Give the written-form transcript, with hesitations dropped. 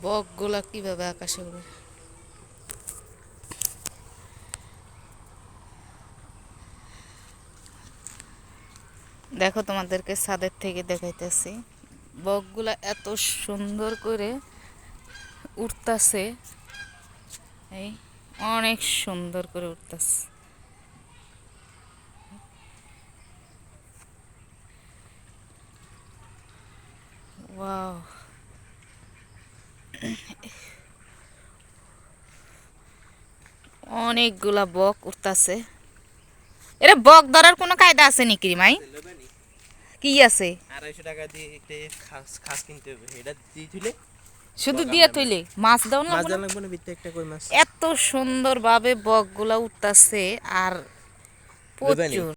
বকগুলা কিভাবে আকাশে উড়ে। দেখো তোমাদেরকে ছাদের থেকে দেখাইতেছি, বকগুলা এত সুন্দর করে উড়তাছে, এই অনেক সুন্দর করে উড়তাছে। ওয়াও, অনেকগুলা বক উঠতাছে। এরা বক ধরার কোনো কায়দা আছে নাকি মাই? কি আছে? 250 টাকা দিয়ে একটা খাস খাস কিনতে হবে, এটা দিয়ে দিলে শুধু বক দিয়ে আমরা তুইলে মাছ দাও না? মাছ দেওয়া লাগবে না, বিত্তে একটা কই মাছ এত সুন্দর ভাবে বকগুলা উঠতাছে আর লইবানি। প্রচুর